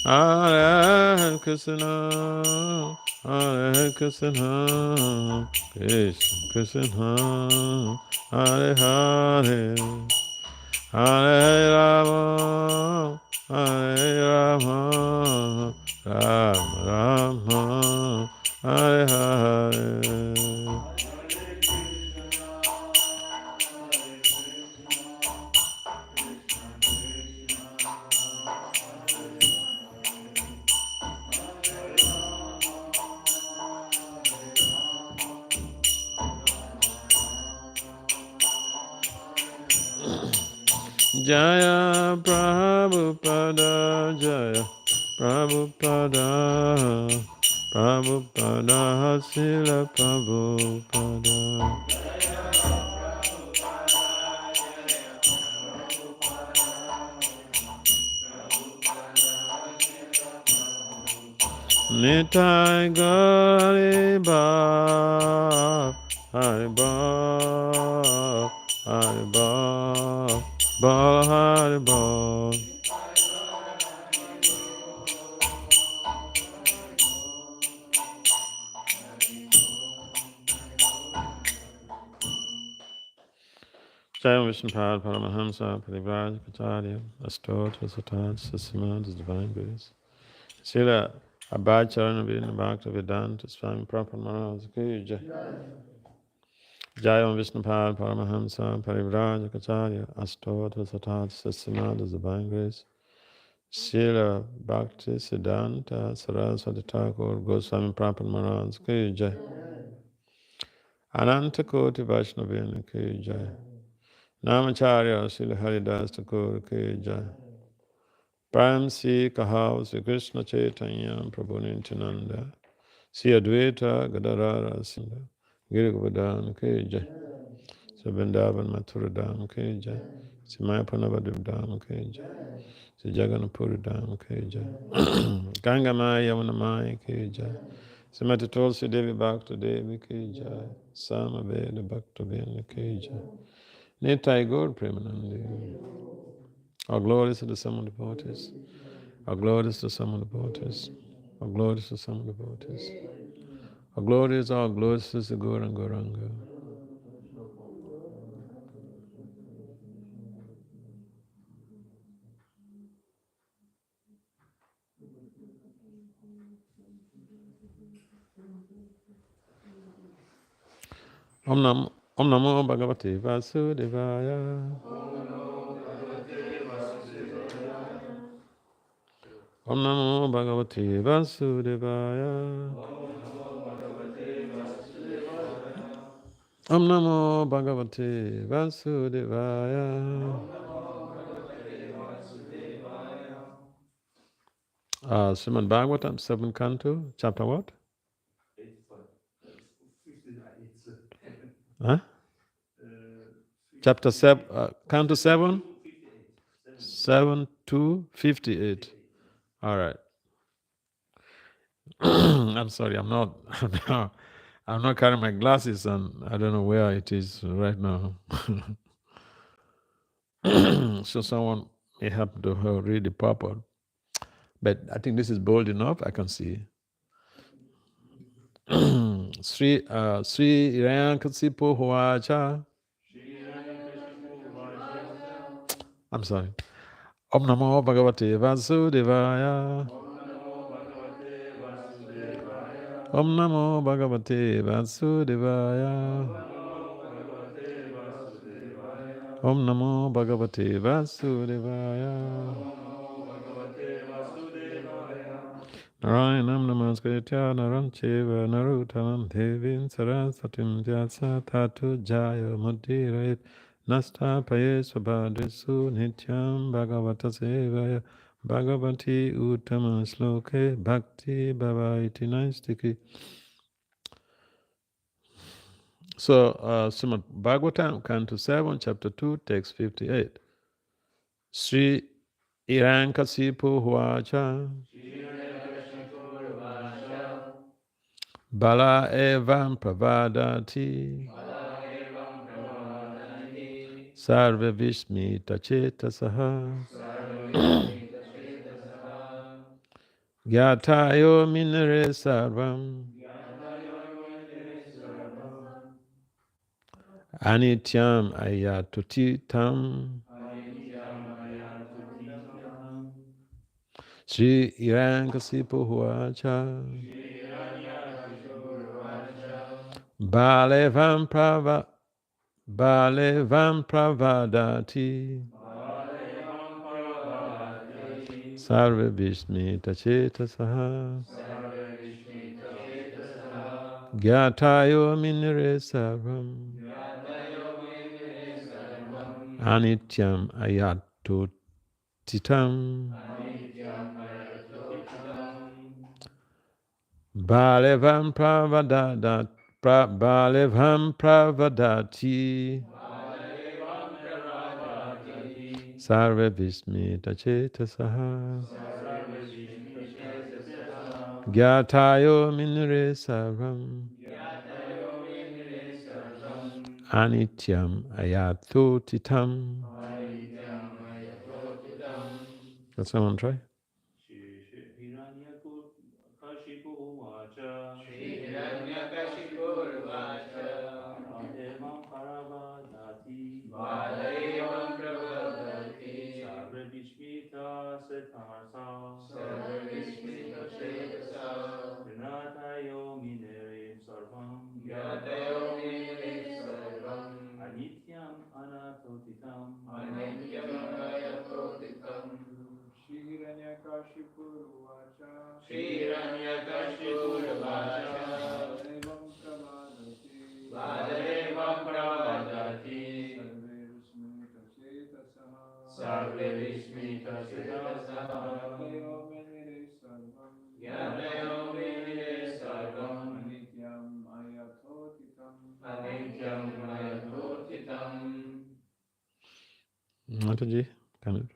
Hare Krishna, Hare Krishna, Krishna Krishna, Hare Hare, Hare Rama, Hare Rama, Rama Rama, Hare Hare. Jaya Prabhupada, Jaya Prabhupada, Prabhupada, Srila Prabhupada. Nitai Gariba, Hariba, Hariba, Bal Hariba. Jai Vishnupad Paramahamsa Parivraj Pacharya Astot Vasatan Srimad, His Divine Grace Srila Abhaj Charanavin Bhakti Vedanta Swami Prabhupada Maharaj Ki Jai. Jai Vishnupad Paramahamsa Parivraj Pacharya Astot Vasatan Srimad, His Divine Grace Srila Bhakti Siddhanta Saraswati Thakur Goswami Prabhupada Maharaj Ki Jai. Ananta Koti Vaishnavin Ki Jai. Namacharya Srila Haridas Thakur Ki Jai. Prime Si Kahau Sri Krishna Chaitanya Prabhu Nityananda Sri Advaita Gadadhara Sindha Giri Govardhan Ki Jai. Sri Vrindavan Mathura Dham Ki Jai. Sri Mayapanavadip Dham Ki Jai. Sri Jagannathpuri Dham Ki Jai. Ganga Maya Yamuna Maya Ki Jai. Srimati Tulsi Devi Bhakta Devi Ki Jai. Sama Veda Bhakta Veda Ki Jai. Nitai Gaur Premanandi. Our glories to the sum of the devotees. Our glories to the sum of the devotees. Our glories to the sum of the devotees. Our glories, our glories to the Gauranga Gauranga. Om Namo Bhagavate Vasudevaya. Om Namo Bhagavate Vasudevaya. Om Namo Bhagavate Vasudevaya. Srimad Bhagavatam, 7th canto, chapter what? Huh? Chapter 7, canto 7? 7 to 58. All right. I'm sorry, I'm not, I'm not carrying my glasses and I don't know where it is right now. So someone may have to read the purport. But I think this is bold enough, I can see. Sri Irayankasipo Huacha. I'm sorry. Om Namo Bhagavate Vasudevaya. Om Namo Bhagavate Vasudevaya. Om Namo Bhagavate Vasudevaya. Narayanam Namaskritya Naram Cheva Narutaram Devim Sarasatim Vyasa Tatu Jaya Mudirayit Nasta Paye Swabhadrisu Nityam Bhagavata Sevaya Bhagavati Uttama Sloke Bhakti Bhavaiti Naistiki. So, Srimad Bhagavatam, Canto 7, Chapter 2, Text 58. Sri Irankasipu Huacha Bala Evam Pravadati Sarva Vishmita Chetasaha Gyatayo minire sarvam anityam ayatutitam Sri Irankasipu Huacha Balevam Pravadati Sarva Vishmita Chetasaha Gyatayo Minire Sarvam Anityam Ayatu Titam Balevam Pravadati Sarva Vishmita Chetasaha Gyatayo Minire Sarvam Anityam Ayatu Titam. Can someone try? Mataji, can you?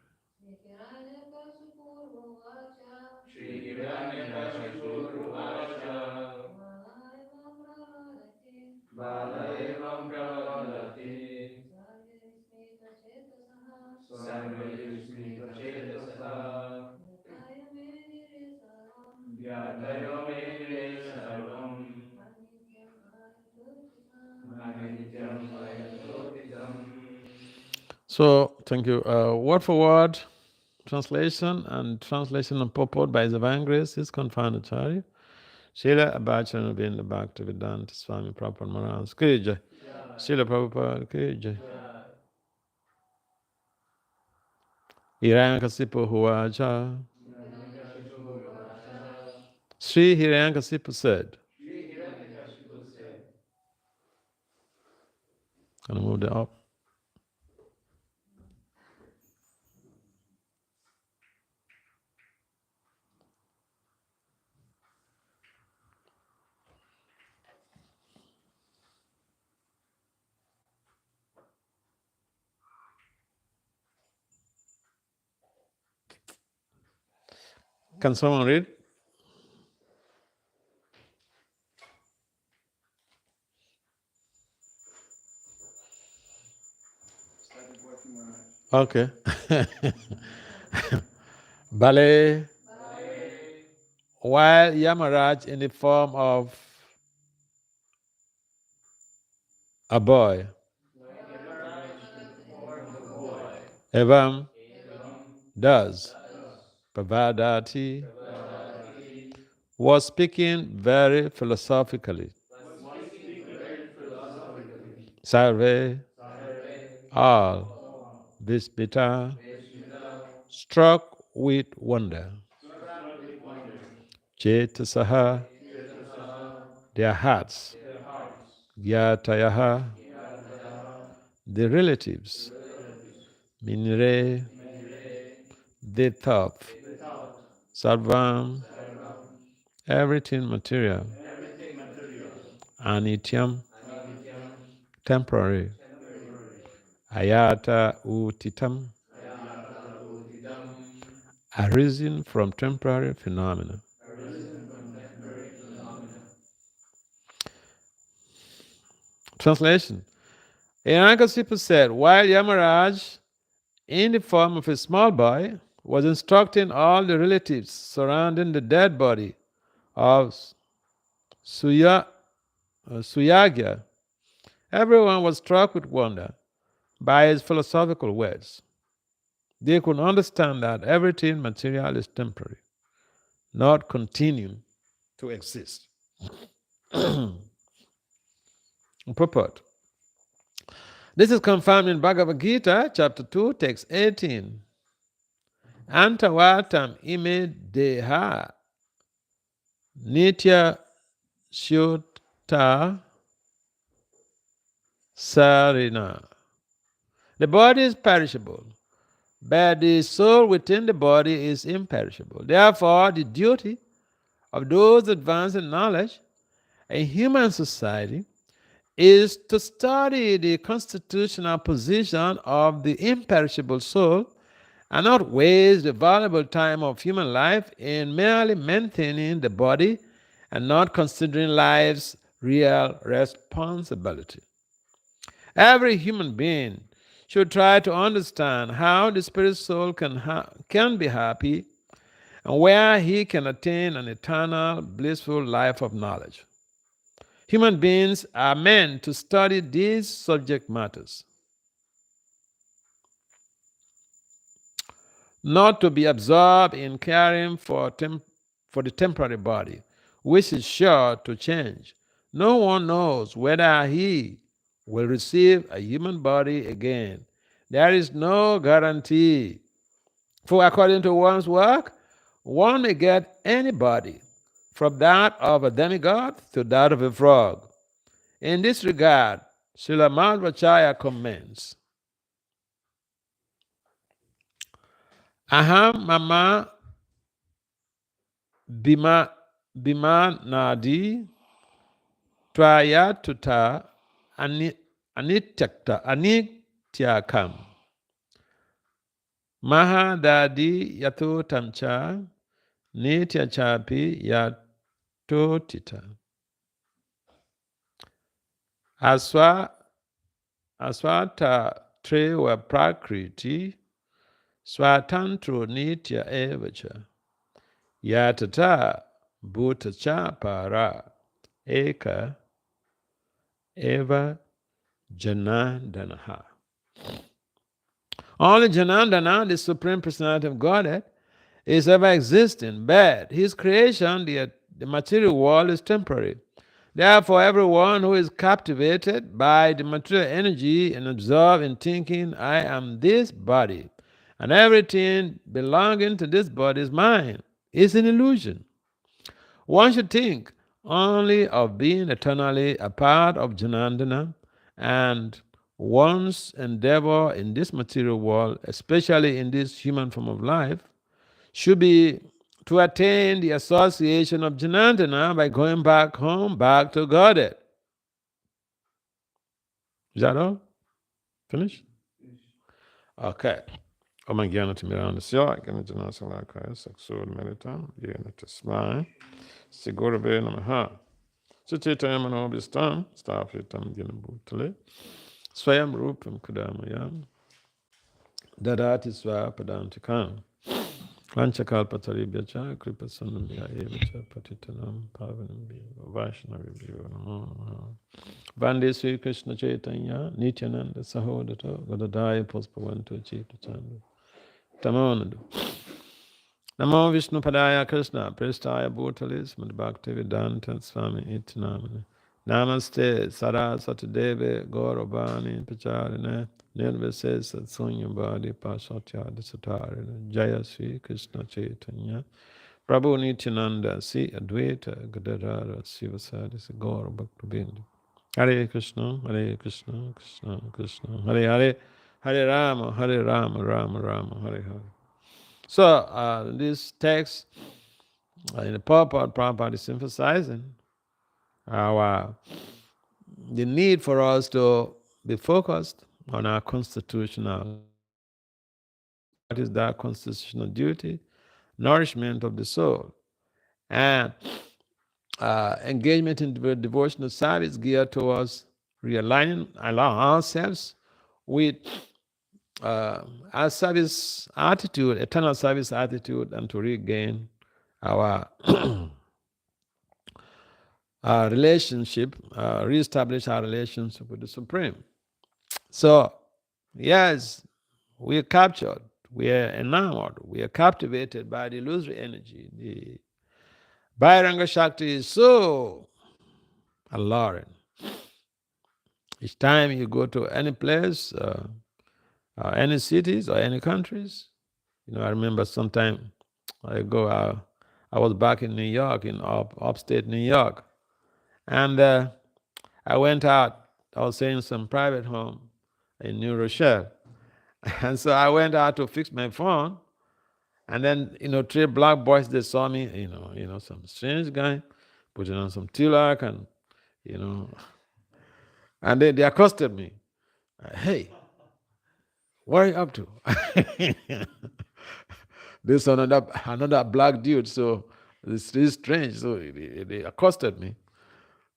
So, thank you. Word for word translation and translation and purport by Evangelist is confounded. Sorry. Srila Abhacharya Vinda Bhakti Vedanta Swami Prabhupada Maharaj Ki Jai. Srila Prabhupada Ki Jai. Hiranyakasipu Huacha. Sri Hiranyakasipu said. Can I move that up? Can someone read? Okay. Bale, while Yamaraj in the form of a boy, Evam does, Pavadati, was speaking very philosophically. Sarve, all, Vispita, struck with wonder. Chetasaha, their hearts. Gyatayaha, the relatives. Minire, they thought. Sarvam, everything material. Anityam, temporary. Ayata utitam, arisen from temporary phenomena. Translation. Hiranyakasipu said, while Yamaraj, in the form of a small boy, was instructing all the relatives surrounding the dead body of Suyagya. Everyone was struck with wonder by his philosophical words. They could understand that everything material is temporary, not continuing to exist. Purport. This is confirmed in Bhagavad Gita, chapter 2, text 18. Antavatam ime deha nitya shuta sarina. The body is perishable, but the soul within the body is imperishable. Therefore, the duty of those advancing knowledge in human society is to study the constitutional position of the imperishable soul and not waste the valuable time of human life in merely maintaining the body and not considering life's real responsibility. Every human being should try to understand how the spirit soul can be happy and where he can attain an eternal, blissful life of knowledge. Human beings are meant to study these subject matters, not to be absorbed in caring for the temporary body, which is sure to change. No one knows whether he will receive a human body again. There is no guarantee. For according to one's work, one may get any body, from that of a demigod to that of a frog. In this regard, Srila Madhvacharya comments, Aham mama bima nadi twayatuta anityakam mahadadi yatotamcha nityachapi yatotita aswata trewa prakriti swatantro nitya evacha yatata bhutacha para eka eva janandanaha. Only Janandana, the Supreme Personality of Godhead, is ever existing, but his creation, the material world, is temporary. Therefore, everyone who is captivated by the material energy and absorbed in thinking, I am this body, and everything belonging to this body is mine, is an illusion. One should think only of being eternally a part of Janandana, and one's endeavor in this material world, especially in this human form of life, should be to attain the association of Janandana by going back home, back to Godhead. Is that all? Finished? Okay. Om Jnana Timirandasya, Jnana Salakaya, Saksur Meditam, Jnana Tasmai, Sigurave Namaha. Suchitam and Obistam, Stafitam Janabutale, Swayam Rupam Kudamayam, Dadati Swa Padantikam, Vanchakalpataribhyacha, Kripasanambhya Evacha, Patitanam, Pavanambhya, Vaishnavibhyo, Namo. Vande Sri Krishna Chaitanya, Nityananda, Sahodato, Gadadaya, Pospavanto, Chita Chanda, Tamonadu. Namo Vishnu Padaya Krishna, Prestaya Bhutalis, Madhbhakti Vedanta Swami Itinamani. Namaste Saraswati Deve Gauravani Pacharine Nirvise Satsunya Bhadi Pasatya Satarina Jaya Sri Krishna Chaitanya Prabhu Nityananda Si Advaita Gadadara Sivasadi Gaura Bhaktabindu. Hare Krishna, Krishna Krishna, Hare Hare, Hare Rama, Rama Rama, Hare Hare. So this text in the purport, Prabhupada is emphasizing the need for us to be focused on our constitutional. What is that constitutional duty? Nourishment of the soul. And engagement in devotional service geared towards realigning ourselves with our service attitude, eternal service attitude, and to regain our our relationship, reestablish our relationship with the Supreme. So, yes, we are captured, we are enamored, we are captivated by the illusory energy. The Bhairanga Shakti is so alluring. Each time you go to any place, any cities or any countries, I remember sometime ago, I was back in New York, in upstate New York, and I went out. I was staying in some private home in New Rochelle, and so I went out to fix my phone, and then three black boys, they saw me, some strange guy putting on some tilak, and and they accosted me. Hey, what are you up to? This another black dude, so it's really strange. So they accosted me.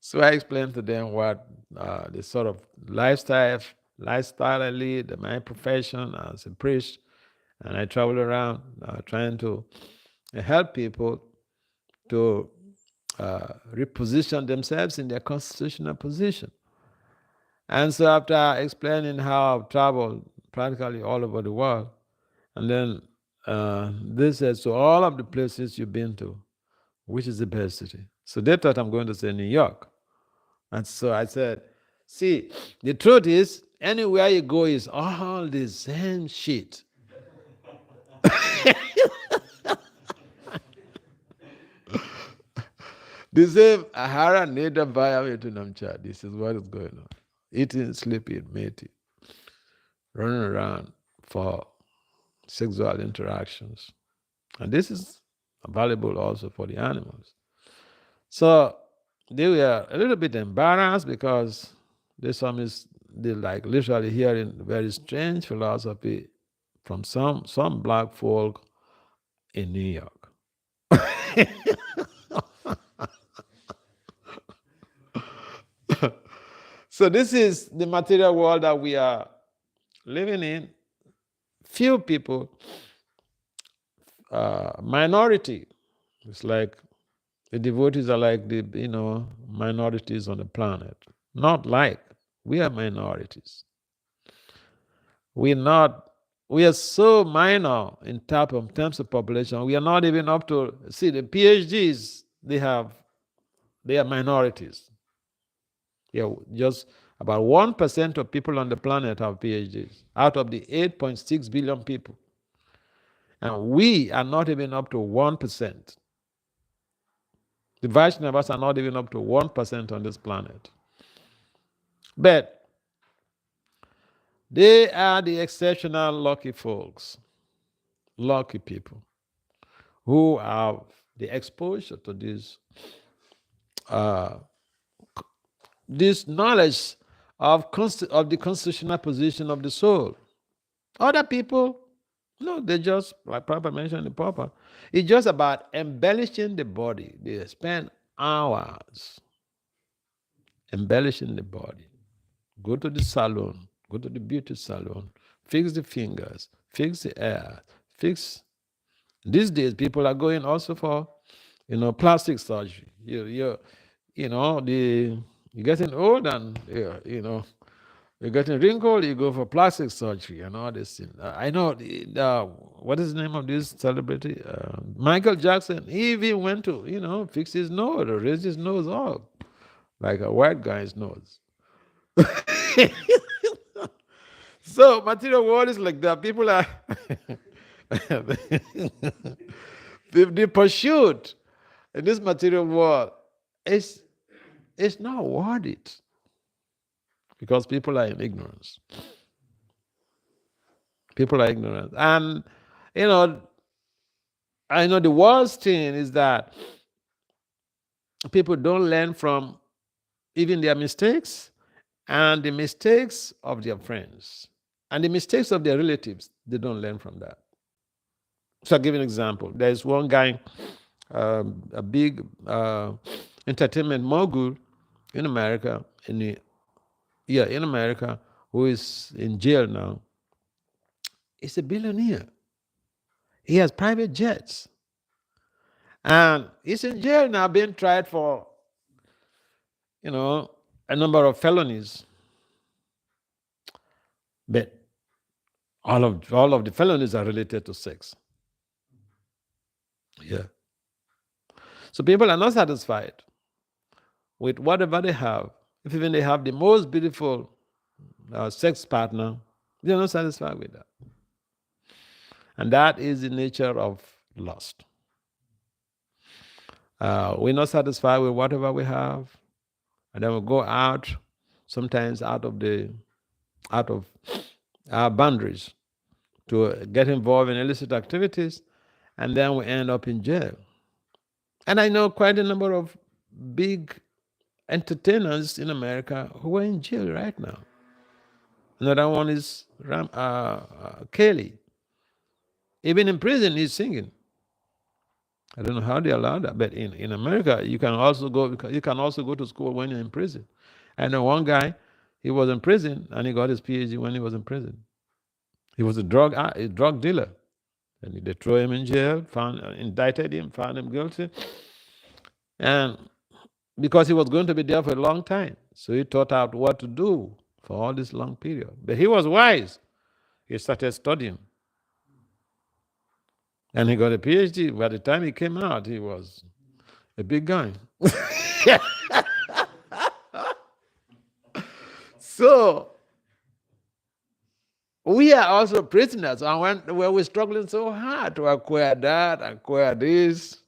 So I explained to them what the sort of lifestyle I lead, my profession as a priest, and I travel around trying to help people to reposition themselves in their constitutional position. And so after explaining how I've traveled practically all over the world, and then they said, so all of the places you've been to, which is the best city? So they thought I'm going to say New York. And so I said, see, the truth is, anywhere you go is all the same shit. The same Ahara Neda Bhaya Vetunamcha. This is what is going on. Eating, sleeping, mating, running around for sexual interactions. And this is valuable also for the animals. So they were a little bit embarrassed because they like literally hearing very strange philosophy from some black folk in New York. So this is the material world that we are living in. Few people, minority. It's like the devotees are like the minorities on the planet. Not like we are minorities. We are so minor in terms of population. We are not even up to see the PhDs. They are minorities. Yeah, just about 1% of people on the planet have PhDs out of the 8.6 billion people. And we are not even up to 1%. The Vaishnavas are not even up to 1% on this planet. But they are the exceptional lucky folks, lucky people, who have the exposure to this knowledge of the constitutional position of the soul. Other people, no, they just, like Prabhupada mentioned in Papa, it's just about embellishing the body. They spend hours embellishing the body. Go to the salon, go to the beauty salon, fix the fingers, fix the hair, fix. These days, people are going also for, plastic surgery. You're getting old and you're getting wrinkled. You go for plastic surgery and all this thing. I know what is the name of this celebrity? Michael Jackson. He even went to fix his nose or raise his nose up like a white guy's nose. So material world is like that. People are the pursuit in this material world is not worth it because people are in ignorance. People are ignorant, and I know the worst thing is that people don't learn from even their mistakes and the mistakes of their friends and the mistakes of their relatives. They don't learn from that. So I'll give you an example. There's one guy, a big entertainment mogul in America, in America, who is in jail now. is a billionaire. He has private jets. And he's in jail now being tried for, a number of felonies. But all of the felonies are related to sex. Yeah. So people are not satisfied with whatever they have. If even they have the most beautiful sex partner, they're not satisfied with that. And that is the nature of lust. We're not satisfied with whatever we have, and then we go out, sometimes out of our boundaries, to get involved in illicit activities, and then we end up in jail. And I know quite a number of big entertainers in America who are in jail right now. Another one is Kelly. Even in prison, he's singing. I don't know how they allow that, but in America, you can also go to school when you're in prison. I know one guy, he was in prison and he got his PhD when he was in prison. He was a drug dealer, and they threw him in jail, indicted him, found him guilty, and because he was going to be there for a long time, so he thought out what to do for all this long period. But he was wise. He started studying. And he got a PhD. By the time he came out, he was a big guy. So we are also prisoners. And when we're struggling so hard to acquire that, acquire this,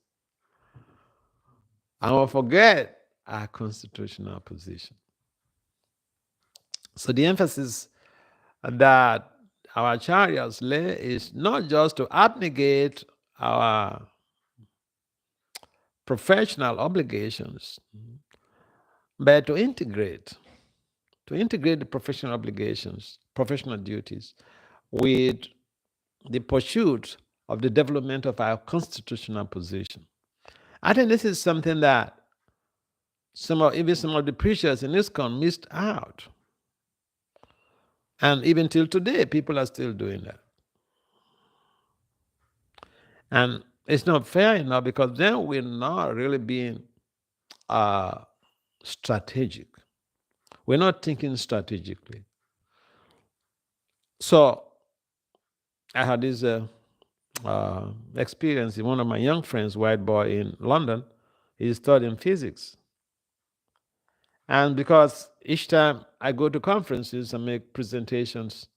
and we forget our constitutional position. So the emphasis that our acharyas lay is not just to abnegate our professional obligations, but to integrate the professional obligations, professional duties, with the pursuit of the development of our constitutional position. I think this is something that some of the preachers in ISKCON missed out. And even till today, people are still doing that. And it's not fair enough, because then we're not really being strategic. We're not thinking strategically. So I had this experience. One of my young friends, white boy in London, he's studying physics. And because each time I go to conferences and make presentations,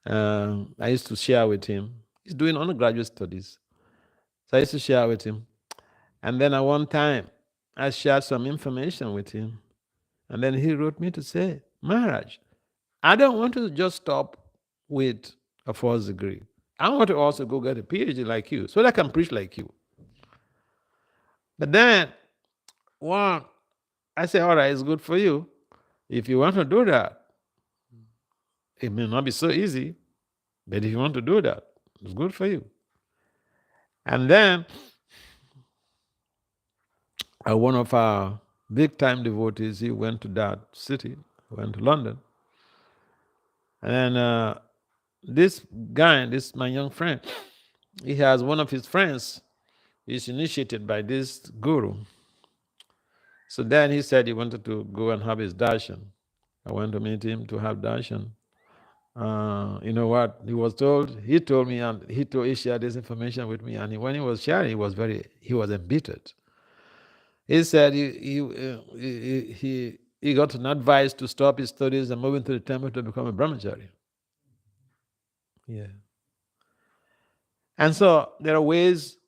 I used to share with him. He's doing undergraduate studies. So I used to share with him. And then at one time, I shared some information with him. And then he wrote me to say, Maharaj, I don't want to just stop with a 4th degree. I want to also go get a PhD like you, so that I can preach like you. But then, I say, all right, it's good for you. If you want to do that, it may not be so easy, but if you want to do that, it's good for you. And then, one of our big-time devotees, he went to that city, went to London. And then this guy, my young friend, he has one of his friends, he's initiated by this guru. So then he said he wanted to go and have his darshan. I went to meet him to have darshan. You know what he was told? He told me, and he shared this information with me. And when he was sharing, he was embittered. He said he got an advice to stop his studies and move into the temple to become a brahmachari. Yeah. And so there are ways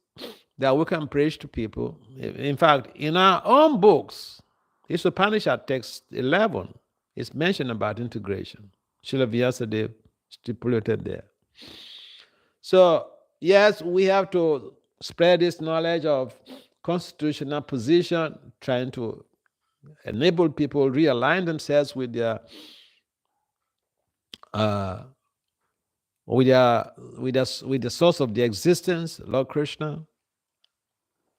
that we can preach to people. In fact, in our own books, it's Upanishad text 11, it's mentioned about integration. Srila Vyasadeva stipulated there. So, yes, we have to spread this knowledge of constitutional position, trying to enable people realign themselves with their with the source of their existence, Lord Krishna.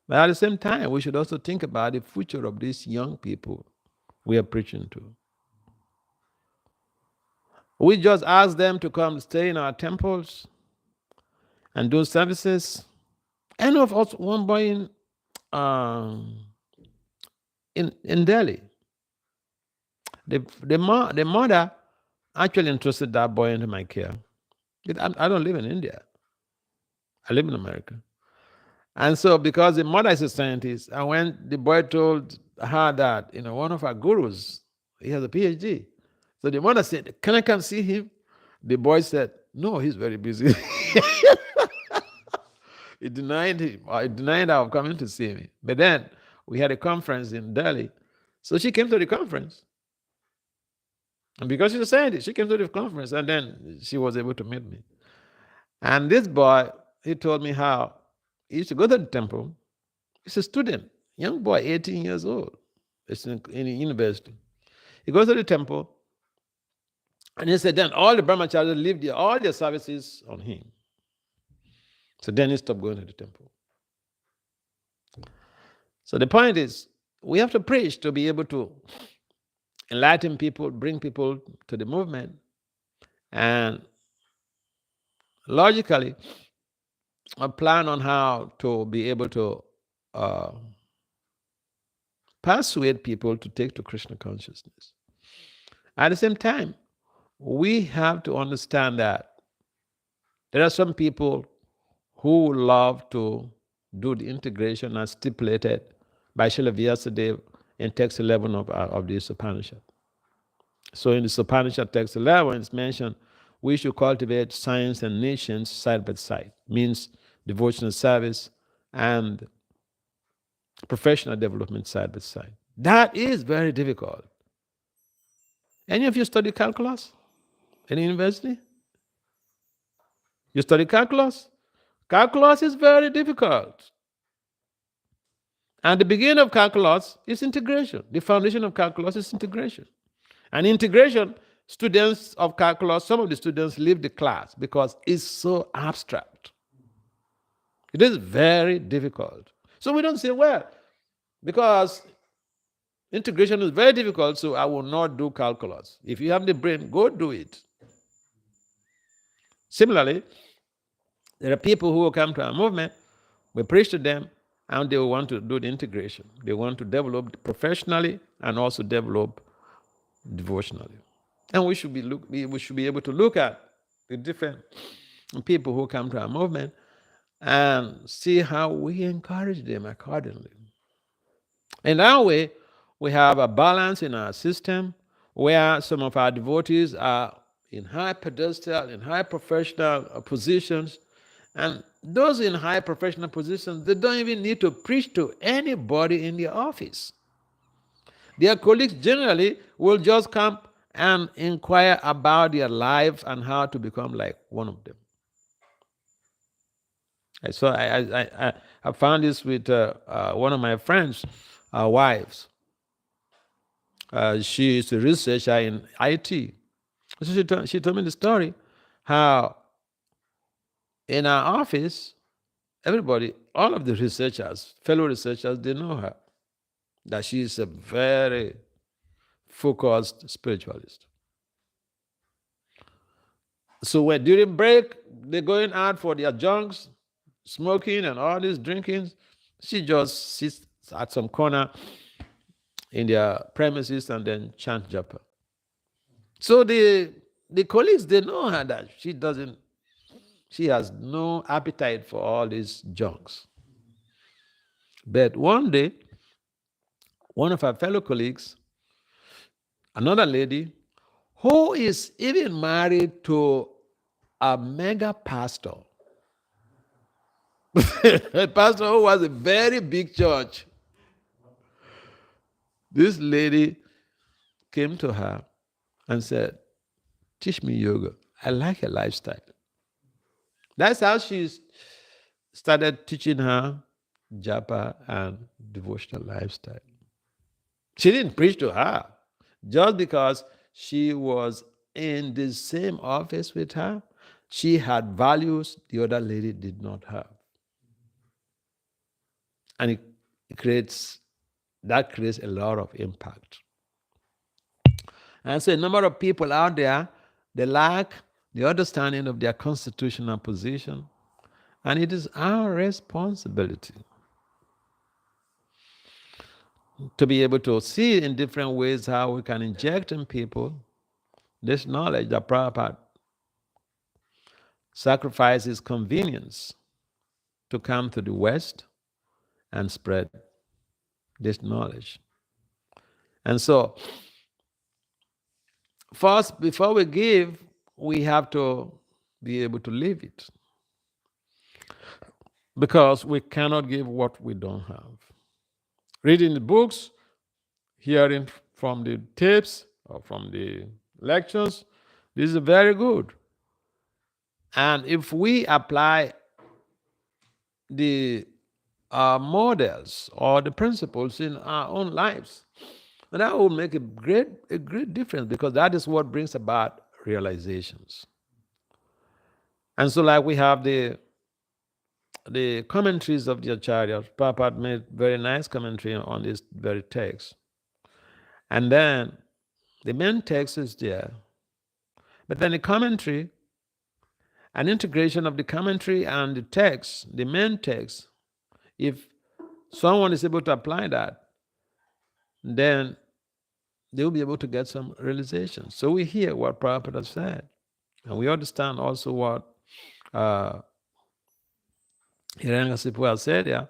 But at the same time, we should also think about the future of these young people we are preaching to. We just ask them to come stay in our temples and do services. And of us, one boy in Delhi, the mother actually entrusted that boy into my care. I don't live in India. I live in America. And so, because the mother is a scientist, and when the boy told her that, one of our gurus, he has a PhD. So the mother said, "Can I come see him?" The boy said, "No, he's very busy." He denied him. Or he denied her of coming to see me. But then we had a conference in Delhi. So she came to the conference. And because she's a scientist, she came to the conference, and then she was able to meet me. And this boy, he told me how he used to go to the temple. He's a student, young boy, 18 years old. It's in a university. He goes to the temple, and he said, then all the brahmacharis leave all their services on him. So then he stopped going to the temple. So the point is, we have to preach to be able to enlighten people, bring people to the movement, and logically a plan on how to be able to persuade people to take to Krishna consciousness. At the same time, we have to understand that there are some people who love to do the integration as stipulated by Srila Vasudeva in text 11 of this Upanishad. So in the Upanishad text 11, it's mentioned we should cultivate science and nations side by side. Means devotional service and professional development side by side. That is very difficult. Any of you study calculus in university? You study calculus? Calculus is very difficult. And the beginning of calculus is integration. The foundation of calculus is integration. And integration, students of calculus, some of the students leave the class because it's so abstract. It is very difficult. So we don't say, well, because integration is very difficult, so I will not do calculus. If you have the brain, go do it. Similarly, there are people who will come to our movement, we preach to them, and they will want to do the integration. They want to develop professionally and also develop devotionally. And we should be able to look at the different people who come to our movement and see how we encourage them accordingly. In that way, we have a balance in our system where some of our devotees are in high pedestal, in high professional positions, and those in high professional positions, they don't even need to preach to anybody in the office. Their colleagues generally will just come and inquire about their lives and how to become like one of them. So I found this with one of my friends' wives. She is a researcher in IT. So she told me the story how in our office, everybody, all of the researchers, fellow researchers, they know her, that she is a very focused spiritualist. So when during break, they're going out for their junks, smoking and all this drinking, she just sits at some corner in their premises and then chant japa. So the colleagues, they know her that she has no appetite for all these junks. But one day, one of her fellow colleagues, another lady, who is even married to a mega pastor, a pastor who was a very big church. This lady came to her and said, "Teach me yoga. I like your lifestyle." That's how she started teaching her japa and devotional lifestyle. She didn't preach to her just because she was in the same office with her. She had values the other lady did not have. And that creates a lot of impact. And so a number of people out there, They lack the understanding of their constitutional position. And it is our responsibility to be able to see in different ways how we can inject in people this knowledge that Prabhupada sacrifices convenience to come to the West and spread this knowledge. And so, first, before we give, we have to be able to live it. Because we cannot give what we don't have. Reading the books, hearing from the tapes or from the lectures, this is very good. And if we apply the models or the principles in our own lives, that will make a great difference, because that is what brings about realizations. And so, like we have the commentaries of the Acharyas. Prabhupada made very nice commentary on this very text. And then the main text is there. But then the commentary, an integration of the commentary and the text, the main text, if someone is able to apply that, then they will be able to get some realization. So we hear what Prabhupada said. And we understand also what Hiranyakasipu has said here.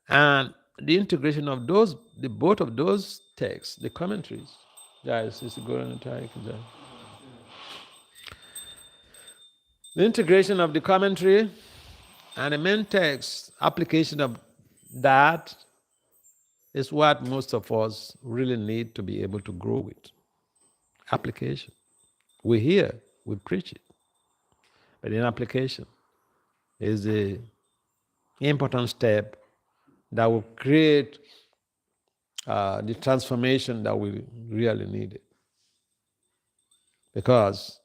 And the integration of those, both of those texts, the commentaries. The integration of the commentary and the main text, application of that is what most of us really need to be able to grow with. Application. We hear, we preach it. But in application is the important step that will create the transformation that we really needed. Because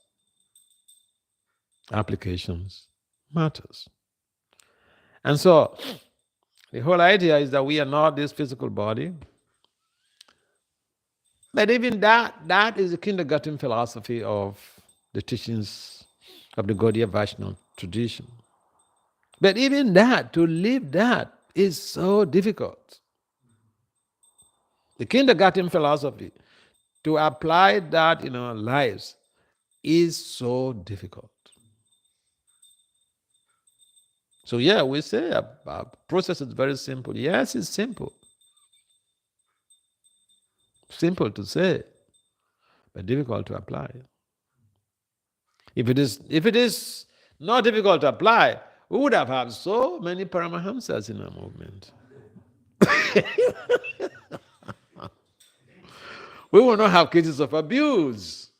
applications matters. And so the whole idea is that we are not this physical body. But even that is the kindergarten philosophy of the teachings of the Gaudiya Vaishnava tradition. But even that, to live that, is so difficult. The kindergarten philosophy, to apply that in our lives, is so difficult. So yeah, we say our process is very simple. Yes, it's simple. Simple to say, but difficult to apply. If it is not difficult to apply, we would have had so many Paramahamsas in our movement. We will not have cases of abuse.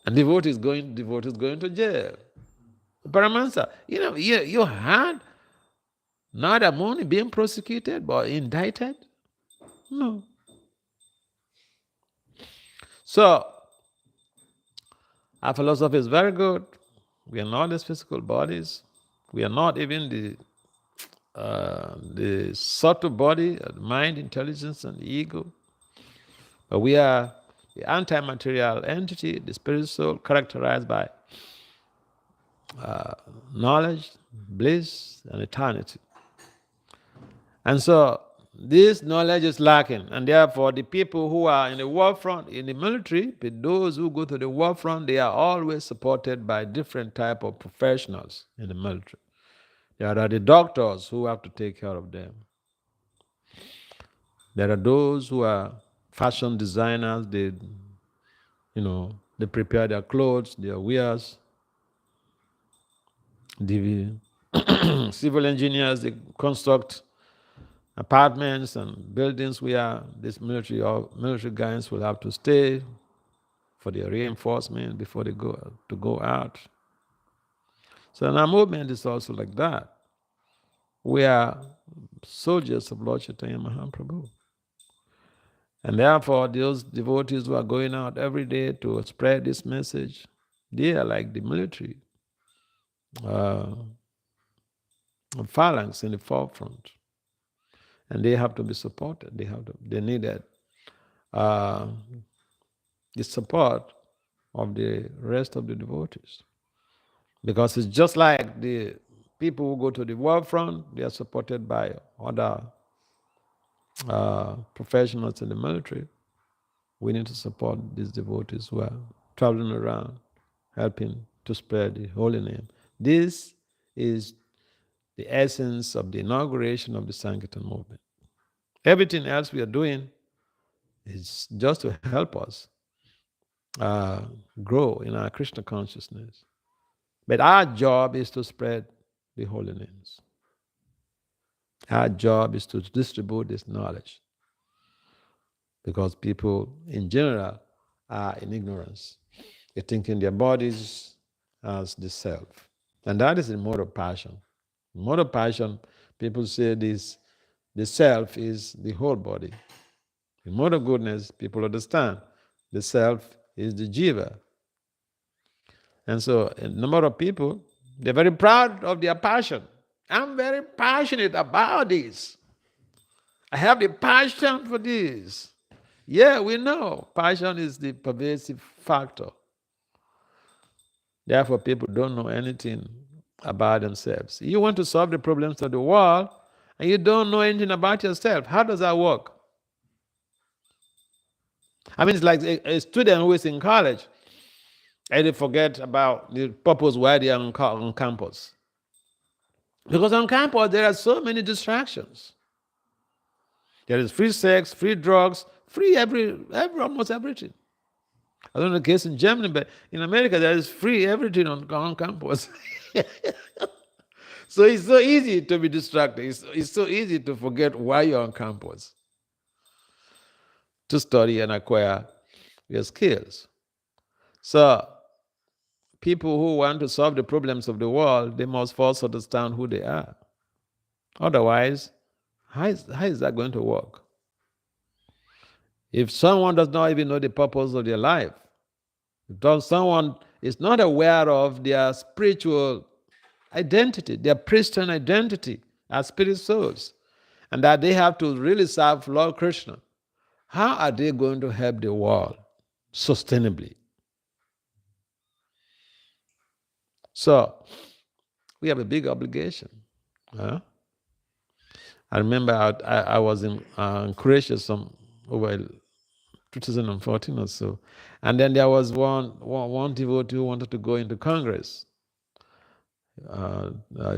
And devotees going to jail. Paramahamsa, you had not only being prosecuted but indicted. No. So our philosophy is very good. We are not these physical bodies. We are not even the subtle body, the mind, intelligence, and the ego. But we are the anti-material entity, the spirit soul, characterized by knowledge, bliss, and eternity. And so this knowledge is lacking, and therefore the people who are in the war front, in the military, those who go to the war front, they are always supported by different type of professionals in the military. There are the doctors who have to take care of them. There are those who are fashion designers, they prepare their clothes, their wares. The civil engineers, they construct apartments and buildings where these military guys will have to stay for their reinforcement before they go out. So our movement is also like that. We are soldiers of Lord Chaitanya Mahaprabhu. And therefore, those devotees who are going out every day to spread this message, they are like the military phalanx in the forefront. And they have to be supported. They need that the support of the rest of the devotees. Because it's just like the people who go to the war front, they are supported by other professionals in the military. We need to support these devotees who are traveling around, helping to spread the holy name. This is the essence of the inauguration of the Sankirtan movement. Everything else we are doing is just to help us uh, grow in our Krishna consciousness. But our job is to spread the holy names. Our job is to distribute this knowledge because people in general are in ignorance. They're thinking their bodies as the self. And that is the mode of passion. In mode of passion, people say this the self is the whole body. In mode of goodness, people understand the self is the jiva. And so a number of people, they're very proud of their passion. I'm very passionate about this. I have the passion for this. Yeah, we know passion is the pervasive factor. Therefore, people don't know anything about themselves. You want to solve the problems of the world, and you don't know anything about yourself. How does that work? I mean, it's like a student who is in college and they forget about the purpose why they are on campus. Because on campus, there are so many distractions. There is free sex, free drugs, free almost everything. I don't know the case in Germany, but in America, there is free everything on campus. So it's so easy to be distracted. It's so easy to forget why you're on campus, to study and acquire your skills. So people who want to solve the problems of the world, they must first understand who they are. Otherwise, how is that going to work? If someone does not even know the purpose of their life, if someone is not aware of their spiritual identity, their Christian identity as spirit souls, and that they have to really serve Lord Krishna, how are they going to help the world sustainably? So, we have a big obligation. Huh? I remember I was in Croatia over 2014 or so, and then there was one devotee who wanted to go into Congress. He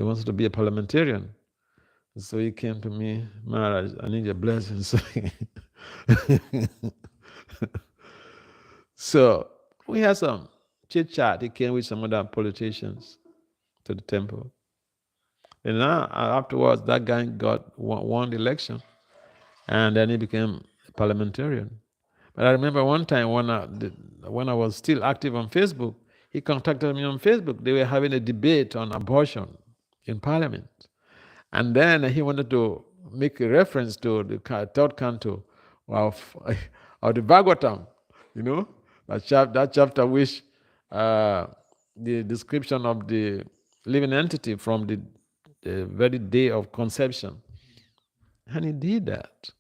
wanted to be a parliamentarian. So he came to me, Maharaj, I need your blessing. So we had some chit chat. He came with some other politicians to the temple. And now, afterwards, that guy won the election, and then he became a parliamentarian. But I remember one time when I was still active on Facebook, he contacted me on Facebook. They were having a debate on abortion in Parliament. And then he wanted to make a reference to the third canto of the Bhagavatam, that chapter which the description of the living entity from the very day of conception. And he did that.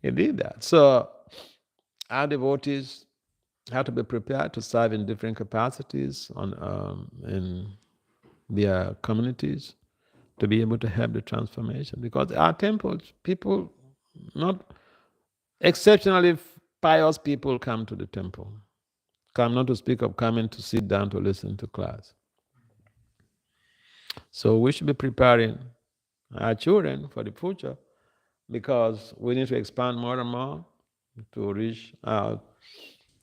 He did that. So our devotees have to be prepared to serve in different capacities in their communities to be able to help the transformation. Because our temples, people, not exceptionally pious people come to the temple. Come not to speak of coming to sit down to listen to class. So we should be preparing our children for the future because we need to expand more and more to reach out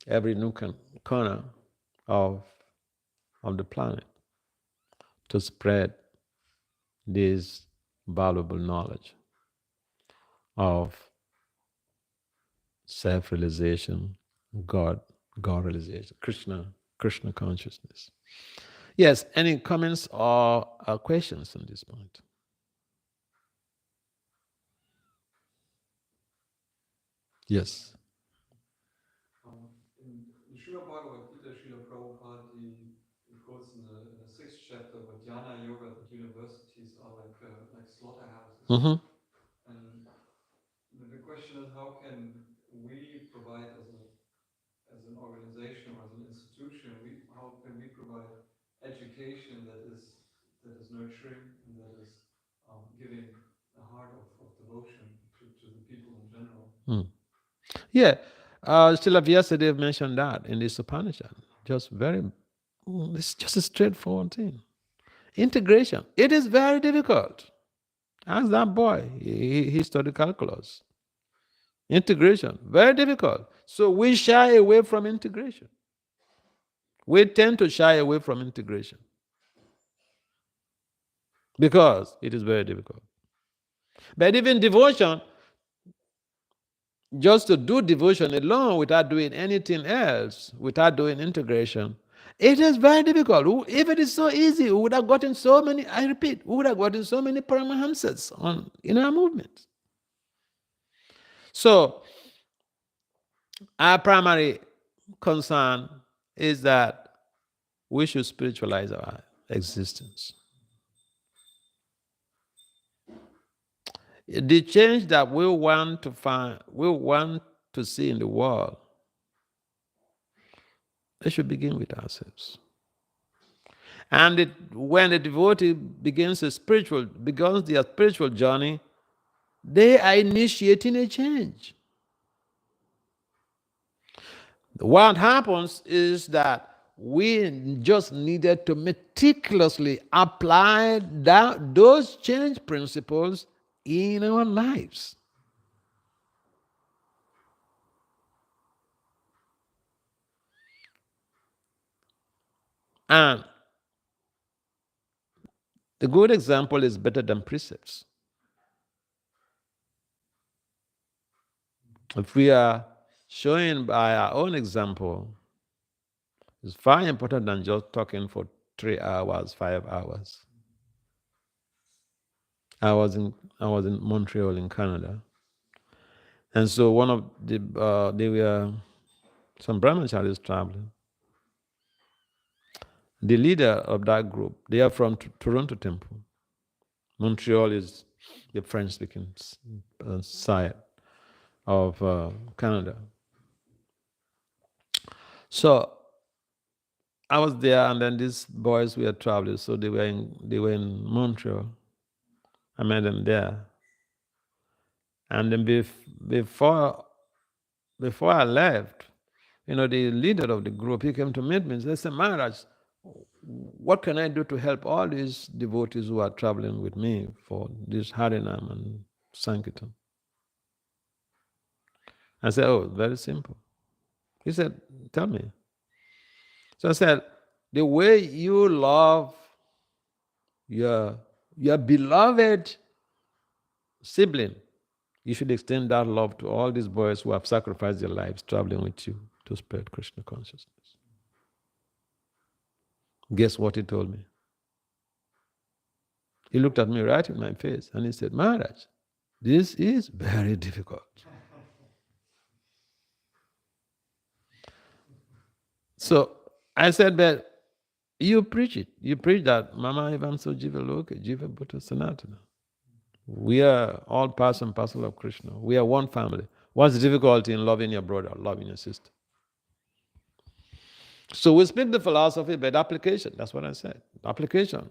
every nook and corner of the planet to spread this valuable knowledge of self-realization, God realization, Krishna consciousness. Yes, any comments or questions on this point? Yes. In Srila Bhagavad Gita, Srila Prabhupada, he quotes in the sixth chapter about Jnana Yoga that universities are like slaughterhouses. Mm-hmm. And the question is, how can we provide as an organization or as an institution, how can we provide education that is nurturing and that is giving a heart of devotion to the people in general. Yeah. Still, yesterday mentioned that in this Upanishad. It's just a straightforward thing. Integration. It is very difficult. Ask that boy. He studied calculus. Integration. Very difficult. So we shy away from integration. We tend to shy away from integration because it is very difficult. But even devotion, just to do devotion alone without doing anything else, without doing integration, it is very difficult. If it is so easy, we would have gotten so many, I repeat, we would have gotten so many Paramahamsas in our movement. So, our primary concern is that we should spiritualize our existence. The change that we want to see in the world, it should begin with ourselves. And when the devotee begins their spiritual journey, they are initiating a change. What happens is that we just needed to meticulously apply those change principles in our lives. And the good example is better than precepts. If we are showing by our own example, it's far important than just talking for 3 hours, 5 hours. I was in Montreal in Canada, and so one of there were some brahmacharis traveling. The leader of that group, they are from Toronto Temple. Montreal is the French-speaking side of Canada. So I was there, and then these boys were traveling, so they were in Montreal. I met them there, and then before I left, the leader of the group, he came to meet me and said, "Maharaj, what can I do to help all these devotees who are traveling with me for this Harinam and Sankirtan?" I said, "Oh, very simple." He said, "Tell me." So I said, "The way you love your beloved sibling, you should extend that love to all these boys who have sacrificed their lives traveling with you to spread Krishna consciousness." Guess what he told me? He looked at me right in my face and he said, "Maharaj, this is very difficult." So I said, "But you preach it. You preach that Mama Evanso Jiva Loka, Jiva Bhutta Sanatana. We are all part and parcel of Krishna. We are one family. What's the difficulty in loving your brother, loving your sister?" So we speak the philosophy, but application. That's what I said. Application.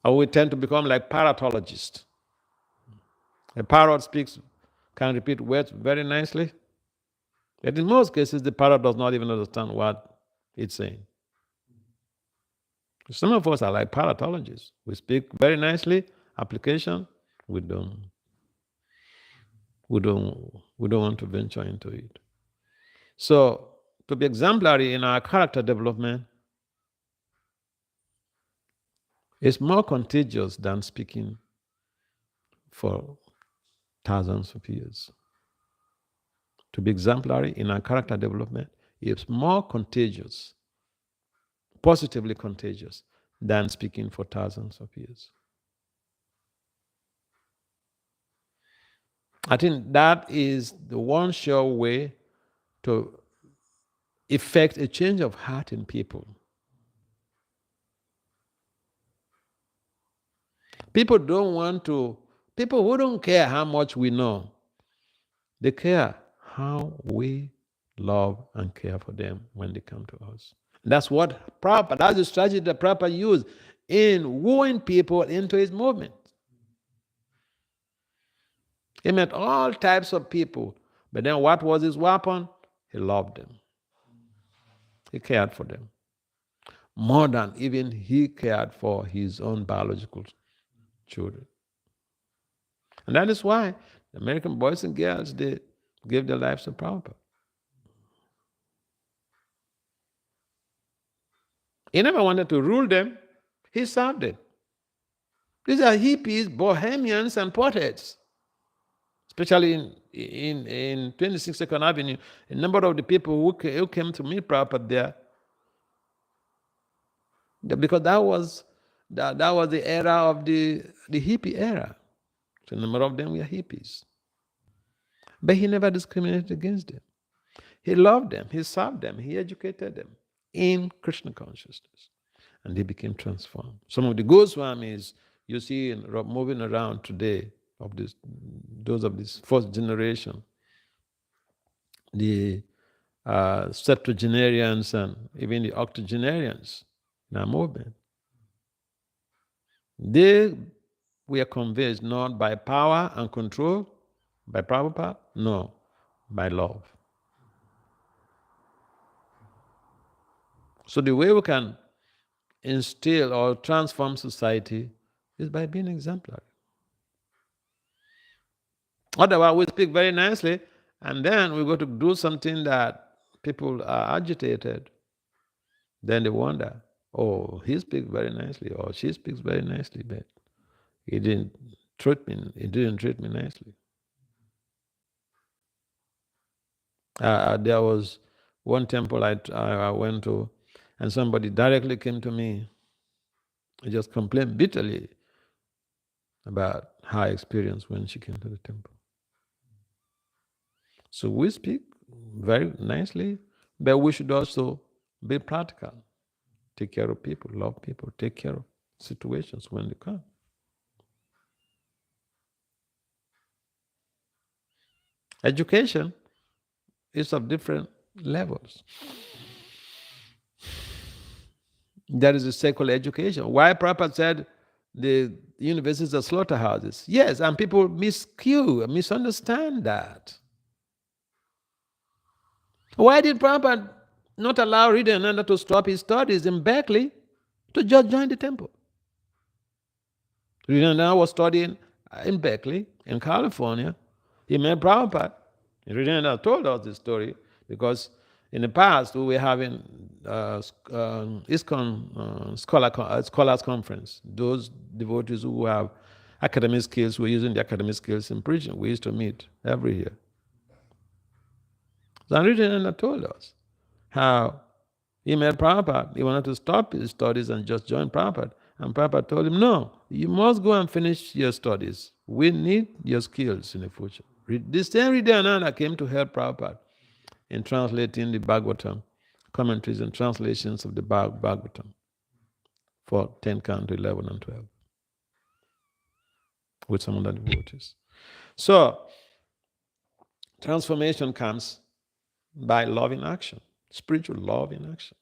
Or we tend to become like parrotologists. A parrot can repeat words very nicely, but in most cases, the parrot does not even understand what it's saying. Some of us are like parrotologists. We speak very nicely. Application, we don't want to venture into it. So, to be exemplary in our character development is more contagious than speaking for thousands of years. To be exemplary in our character development is more contagious, positively contagious, than speaking for thousands of years. I think that is the one sure way to effect a change of heart in people. People who don't care how much we know, They care how we love and care for them when they come to us. That's what Prabhupada, that's the strategy that Prabhupada used in wooing people into his movement. He met all types of people, but then what was his weapon? He loved them. He cared for them. More than even he cared for his own biological children. And that is why the American boys and girls, they gave their lives to Prabhupada. He never wanted to rule them. He served them. These are hippies, bohemians, and potheads. Especially in 26th Avenue, a number of the people who came to meet Prabhupada there, because that was the era of the hippie era. So a number of them were hippies. But he never discriminated against them. He loved them, he served them, he educated them in Krishna consciousness. And they became transformed. Some of the Goswamis you see moving around today, those of this first generation, the septuagenarians and even the octogenarians in our movement, they were convinced not by power and control, by Prabhupada, no, by love. So the way we can instill or transform society is by being exemplary. Otherwise, we speak very nicely, and then we go to do something that people are agitated. Then they wonder, oh, he speaks very nicely, or she speaks very nicely, but he didn't treat me nicely. There was one temple I went to, and somebody directly came to me and just complained bitterly about her experience when she came to the temple. So we speak very nicely, but we should also be practical. Take care of people, love people, take care of situations when they come. Education is of different levels. There is a secular education. Why Prabhupada said the universities are slaughterhouses? Yes, and people misunderstand that. Why did Prabhupada not allow Hridayananda to stop his studies in Berkeley to just join the temple? Hridayananda was studying in Berkeley, in California. He met Prabhupada. Hridayananda told us this story because in the past we were having ISKCON Scholars Conference. Those devotees who have academic skills, who are using the academic skills in preaching. We used to meet every year. So Hridayananda told us how he met Prabhupada. He wanted to stop his studies and just join Prabhupada. And Prabhupada told him, no, you must go and finish your studies. We need your skills in the future. The same Hridayananda came to help Prabhupada in translating the Bhagavatam, commentaries and translations of the Bhagavatam for 10 count, 11 and 12 with some other devotees. So, transformation comes by love in action, spiritual love in action.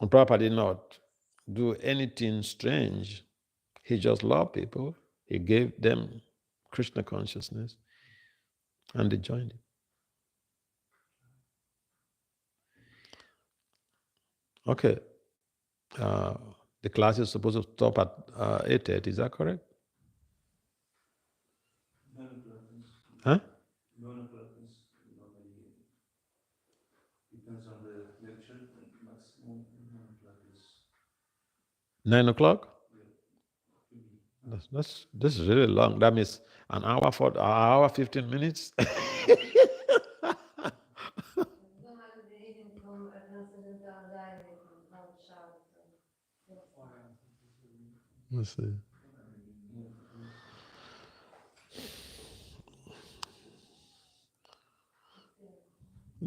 And Prabhupada did not do anything strange. He just loved people. He gave them Krishna consciousness, and they joined him. Okay. The class is supposed to stop at 8:30. Is that correct? 9 o'clock is, Huh? 9 o'clock is normally, depends on the lecture, maximum 9 o'clock is, 9 o'clock? yeah. This is really long. That means an hour 15 minutes. Let's see.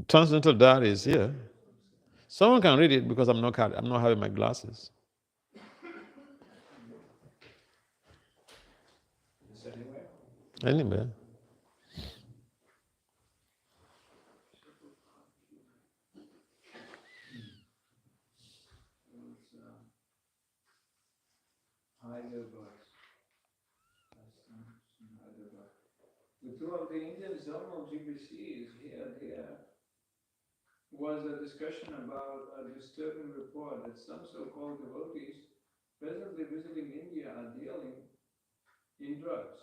Transcendental Diary is here. Someone can read it because I'm not having my glasses. Is anywhere? Anyway. Hyderabad. The two of the Indian zonal GBCs here was a discussion about a disturbing report that some so-called devotees presently visiting India are dealing in drugs.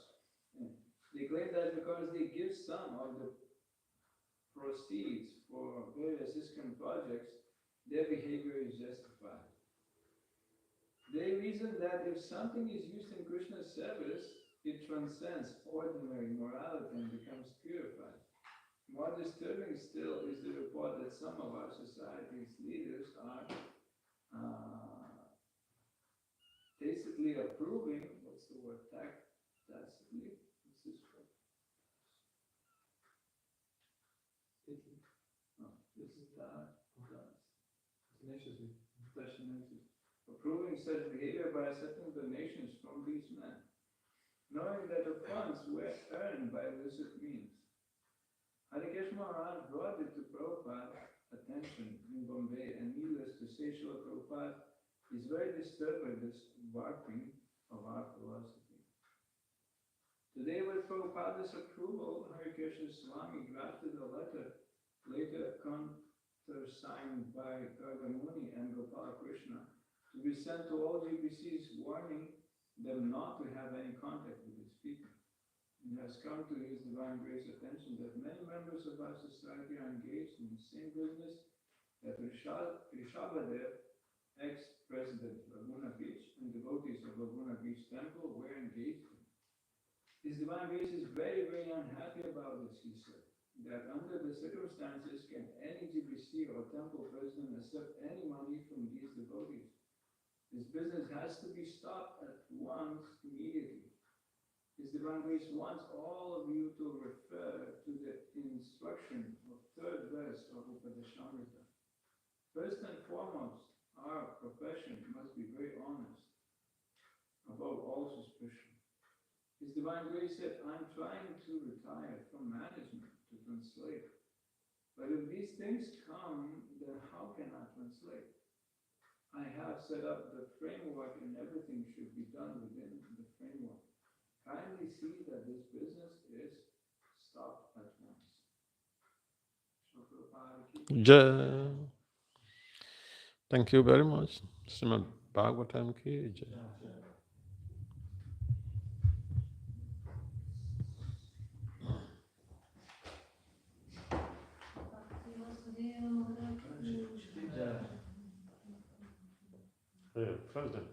They claim that because they give some of the proceeds for various ISKCON projects, their behavior is justified. They reason that if something is used in Krishna's service, it transcends ordinary morality and becomes purified. More disturbing still is the report that some of our society's leaders are tacitly approving, what's the word, tacitly? What's this word? Approving such behavior by accepting donations from these men, knowing that the funds were earned by illicit means. Harikesh Maharaj brought it to Prabhupada's attention in Bombay, and needless to say, Srila Prabhupada is very disturbed by this warping of our philosophy. Today, with Prabhupada's approval, Harikesh Swami drafted a letter, later countersigned by Gargamuni and Gopala Krishna, to be sent to all GBCs, warning them not to have any contact with these people. It has come to His Divine Grace attention that many members of our society are engaged in the same business that Rishabhadev, ex-president of Laguna Beach, and devotees of Laguna Beach Temple were engaged in. His Divine Grace is very, very unhappy about this, he said, that under the circumstances, can any GBC or temple president accept any money from these devotees? This business has to be stopped at once, immediately. His Divine Grace wants all of you to refer to the instruction of third verse of Upadeshamrita. First and foremost, our profession must be very honest, above all suspicion. His Divine Grace said, I'm trying to retire from management to translate. But if these things come, then how can I translate? I have set up the framework and everything should be done within the framework. Kindly see that this business is stopped at once. Jai. Thank you very much. Srimad Bhagavatam ki jai. Vasudeva. President.